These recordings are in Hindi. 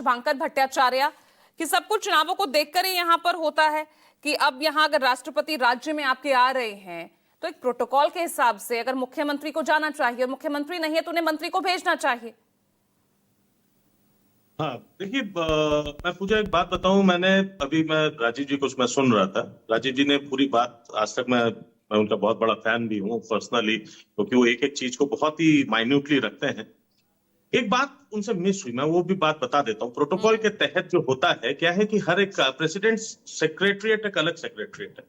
शुभांकर भट्टाचार्य कि सब कुछ चुनावों को देखकर ही यहाँ पर होता है कि अब यहाँ अगर राष्ट्रपति राज्य में आपके आ रहे हैं तो एक प्रोटोकॉल के हिसाब से अगर मुख्यमंत्री को जाना चाहिए और मुख्यमंत्री नहीं है तो उन्हें मंत्री को भेजना चाहिए। हाँ देखिए, मैं पूजा एक बात बताऊं। मैं राजीव जी को मैं सुन रहा था। राजीव जी ने पूरी बात आज तक मैं उनका बहुत बड़ा फैन भी हूँ पर्सनली, क्योंकि वो एक एक चीज को बहुत ही माइन्यूटली रखते हैं। एक बात उनसे मिस हुई, मैं वो भी बात बता देता हूँ। प्रोटोकॉल के तहत जो होता है क्या है कि हर एक प्रेसिडेंट सेक्रेटरीट एक अलग सेक्रेटरीट है।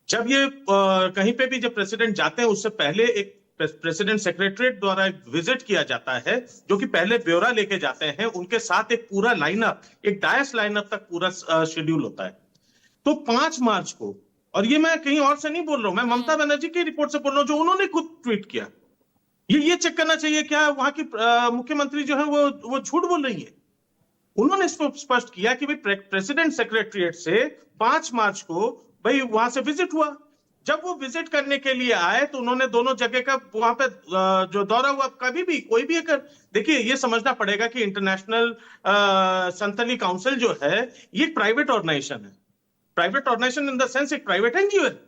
जब ये कहीं पे भी जब प्रेसिडेंट जाते हैं उससे पहले एक प्रेसिडेंट सेक्रेटरीट द्वारा एक विजिट किया जाता है, जो कि पहले ब्यौरा लेके जाते हैं। उनके साथ एक पूरा लाइनअप, एक डायस लाइनअप तक पूरा शेड्यूल होता है। तो 5 मार्च को, और ये मैं कहीं और से नहीं बोल रहा हूं, मैं ममता बनर्जी की रिपोर्ट से बोल रहा हूं जो उन्होंने खुद ट्वीट किया। ये चेक करना चाहिए क्या वहां की मुख्यमंत्री जो है वो झूठ बोल रही है। उन्होंने इसको स्पष्ट किया कि भाई प्रेसिडेंट सेक्रेटरीट से 5 मार्च को भाई वहां से विजिट हुआ। जब वो विजिट करने के लिए आए तो उन्होंने दोनों जगह का वहां पे जो दौरा हुआ, कभी भी कोई भी अगर देखिए, ये समझना पड़ेगा कि इंटरनेशनल संतली काउंसिल जो है ये एक प्राइवेट ऑर्गेनाइजेशन है। Private organisation in the sense एक प्राइवेट एनजीओ है।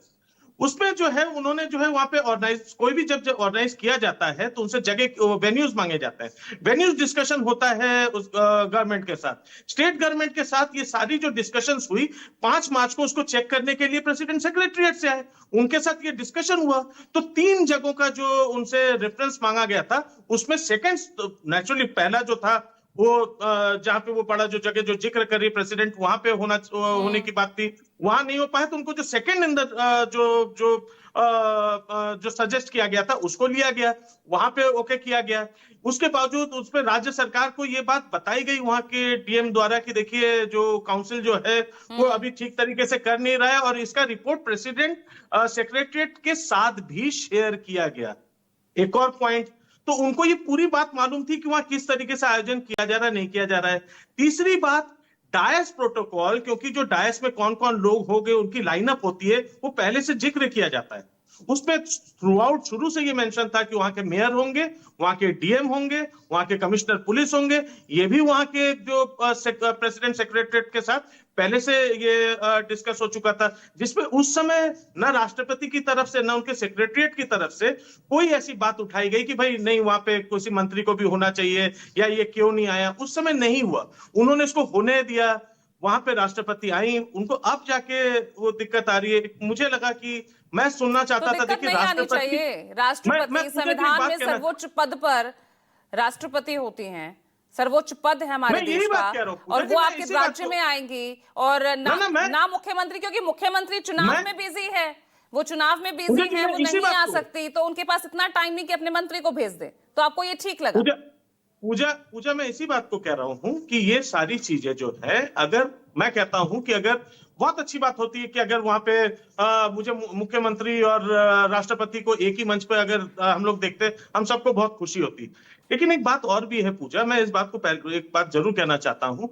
उसमें जो है उन्होंने जो है वहां पे ऑर्गेनाइज, कोई भी जब ऑर्गेनाइज किया जाता है तो उनसे जगह वेन्यूज मांगे जाते हैं। वेन्यूज डिस्कशन होता है उस गवर्नमेंट के साथ, स्टेट गवर्नमेंट के साथ। ये सारी जो डिस्कशंस हुई 5 मार्च को उसको चेक करने के लिए प्रेसिडेंट सेक्रेटरीट से आए, उनके साथ ये डिस्कशन हुआ। तो 3 जगहों का जो उनसे रेफरेंस मांगा गया था उसमें सेकंड नेचुरली पहला जो था वो जहां पे वो बड़ा जो जगह जो जिक्र कर रही प्रेसिडेंट वहां पे होने की बात थी, वहां नहीं हो पाया। तो उनको जो सेकंड इन द जो सजेस्ट किया गया था उसको लिया गया, वहां पे ओके किया गया। उसके बावजूद उस पर राज्य सरकार को ये बात बताई गई वहां के डीएम द्वारा कि देखिए जो काउंसिल जो है वो अभी ठीक तरीके से कर नहीं रहा है, और इसका रिपोर्ट प्रेसिडेंट सेक्रेटरीट के साथ भी शेयर किया गया। एक और पॉइंट, तो उनको ये पूरी बात मालूम थी कि वहां किस तरीके से आयोजन किया जा रहा है, नहीं किया जा रहा है। तीसरी बात, डायस प्रोटोकॉल, क्योंकि जो डायस में कौन कौन लोग होंगे उनकी लाइनअप होती है, वो पहले से जिक्र किया जाता है। उसमें थ्रू आउट शुरू से ये मेंशन था कि वहां के मेयर होंगे, वहां के डीएम होंगे, वहां के कमिश्नर पुलिस होंगे। ये भी वहां के जो प्रेसिडेंट सेक्रेटरीट के साथ पहले से ये डिस्कस हो चुका था, जिसमें उस समय न राष्ट्रपति की तरफ से न उनके सेक्रेटरीट की तरफ से कोई ऐसी बात उठाई गई कि भाई नहीं वहां पे किसी मंत्री को भी होना चाहिए या ये क्यों नहीं आया। उस समय नहीं हुआ, उन्होंने इसको होने दिया। वहां पे राष्ट्रपति आई, उनको अब जाके वो दिक्कत आ रही है। मुझे लगा कि मैं सुनना चाहता था, देखिए राष्ट्रपति संविधान में सर्वोच्च पद पर राष्ट्रपति होती हैं, सर्वोच्च पद है हमारे देश का, और वो आपके राज्य में आएंगी और ना मुख्यमंत्री, क्योंकि मुख्यमंत्री चुनाव में बिजी है, वो चुनाव में बिजी है, वो नहीं आ सकती, तो उनके पास इतना टाइम नहीं कि अपने मंत्री को भेज दे। तो आपको ये ठीक लगा? पूजा मैं इसी बात को कह रहा हूं कि ये सारी चीजें जो है, अगर मैं कहता हूं कि अगर बहुत अच्छी बात होती है कि अगर वहां पे मुझे मुख्यमंत्री और राष्ट्रपति को एक ही मंच पे अगर हम लोग देखते, हम सबको बहुत खुशी होती। लेकिन एक बात और भी है पूजा, मैं इस बात को एक बात जरूर कहना चाहता हूं।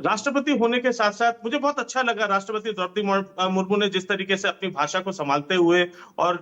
राष्ट्रपति होने के साथ साथ मुझे बहुत अच्छा लगा राष्ट्रपति द्रौपदी मुर्मू ने जिस तरीके से अपनी भाषा को संभालते हुए, और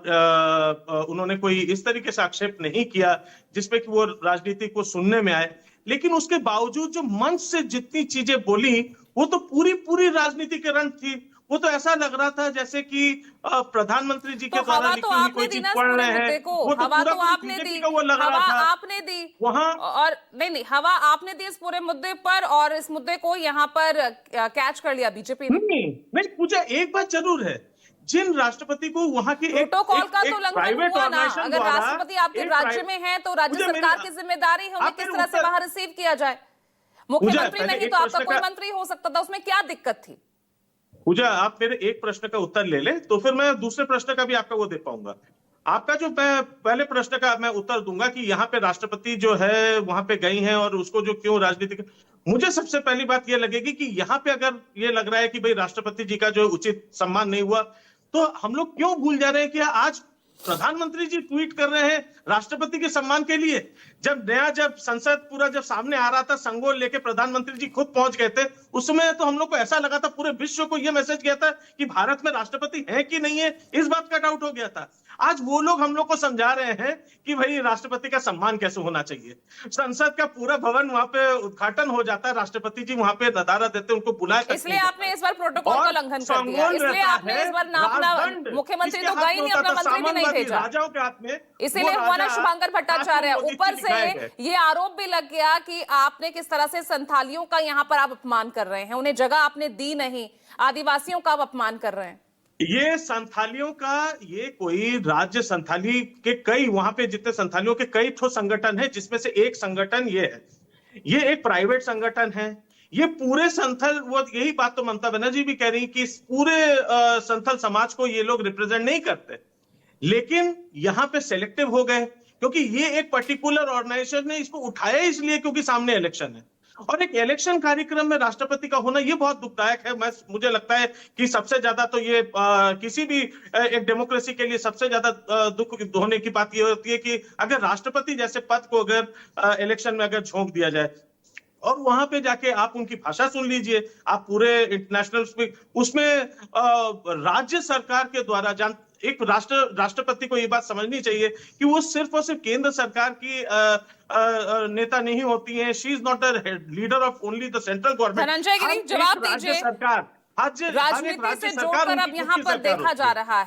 उन्होंने कोई इस तरीके से आक्षेप नहीं किया जिसपे कि वो राजनीति को सुनने में आए। लेकिन उसके बावजूद जो मंच से जितनी चीजें बोली वो तो पूरी राजनीतिकरण थी। वो तो ऐसा लग रहा था जैसे कि प्रधानमंत्री जी के द्वारा लिखी हुई कोई चीज पढ़ रहे हैं। वो तो हवा तो आपने दी, हवा आपने दी वहां, और नहीं हवा आपने दी इस पूरे मुद्दे पर, और इस मुद्दे को यहाँ पर कैच कर लिया बीजेपी ने। नहीं पूजा, एक बात जरूर है, जिन राष्ट्रपति को वहां की प्रोटोकॉल का तो उल्लंघन हुआ ना। अगर राष्ट्रपति आपके राज्य में है तो राज्य सरकार की जिम्मेदारी है उन्हें किस तरह से बाहर रिसीव किया जाए। मुख्यमंत्री नहीं तो आपका कोई मंत्री हो सकता था, उसमें क्या दिक्कत थी? पूजा, आप मेरे एक प्रश्न का उत्तर ले ले तो फिर मैं दूसरे प्रश्न का भी आपका वो दे पाऊंगा। आपका जो पहले प्रश्न का मैं उत्तर दूंगा कि यहाँ पे राष्ट्रपति जो है वहां पे गई हैं और उसको जो क्यों राजनीतिक, मुझे सबसे पहली बात ये लगेगी कि यहाँ पे अगर ये लग रहा है कि भाई राष्ट्रपति जी का जो उचित सम्मान नहीं हुआ, तो हम लोग क्यों भूल जा रहे हैं कि आज प्रधानमंत्री जी ट्वीट कर रहे हैं राष्ट्रपति के सम्मान के लिए। जब संसद पूरा जब सामने आ रहा था, संगोल लेके प्रधानमंत्री जी खुद पहुंच गए थे, उस समय तो हम लोग को ऐसा लगा था, पूरे विश्व को यह मैसेज गया था कि भारत में राष्ट्रपति है कि नहीं है, इस बात का डाउट हो गया था। आज वो लोग हम लोग को समझा रहे हैं कि भाई राष्ट्रपति का सम्मान कैसे होना चाहिए। संसद का पूरा भवन वहां पे उद्घाटन हो जाता है, राष्ट्रपति जी वहां पे नजारा देते, उनको बुलाया, इसलिए आपने इस बार प्रोटोकॉल का उल्लंघन कर दिया, इसलिए आपने इस बार अपना मुख्यमंत्री तो गए नहीं, अपना मंत्री भी नहीं भेजा, राजाओं के हाथ में, इसीलिए हुआ ना शुभांकर भट्टाचार्य। ऊपर से ये आरोप भी लग गया कि आपने किस तरह से संथालियों का यहाँ पर आप अपमान कर रहे हैं, उन्हें जगह आपने दी नहीं, आदिवासियों का आप अपमान कर रहे हैं। ये संथालियों का, ये कोई राज्य संथाली के कई, वहां पे जितने संथालियों के कई ठो संगठन है, जिसमें से एक संगठन ये है, ये एक प्राइवेट संगठन है। ये पूरे संथल, वो यही बात तो ममता बनर्जी भी कह रही कि पूरे संथल समाज को ये लोग रिप्रेजेंट नहीं करते, लेकिन यहां पे सेलेक्टिव हो गए क्योंकि ये एक पर्टिकुलर ऑर्गेनाइजेशन ने इसको उठाया इसलिए क्योंकि सामने इलेक्शन है। और एक इलेक्शन कार्यक्रम में राष्ट्रपति का होना ये बहुत दुखदायक है। मुझे लगता है कि सबसे ज्यादा तो ये किसी भी एक डेमोक्रेसी के लिए सबसे ज्यादा दुख होने की बात ये होती है कि अगर राष्ट्रपति जैसे पद को अगर इलेक्शन में अगर झोंक दिया जाए, और वहां पे जाके आप उनकी भाषा सुन लीजिए, आप पूरे इंटरनेशनल उसमें राज्य सरकार के द्वारा एक राष्ट्रपति को ये बात समझनी चाहिए कि वो सिर्फ और सिर्फ केंद्र सरकार की नेता नहीं होती हैं। She is not the leader of only the central government. Dhananjay Giri, जवाब दीजिए। सरकार राजनीति से जोड़कर अब यहाँ पर देखा जा रहा है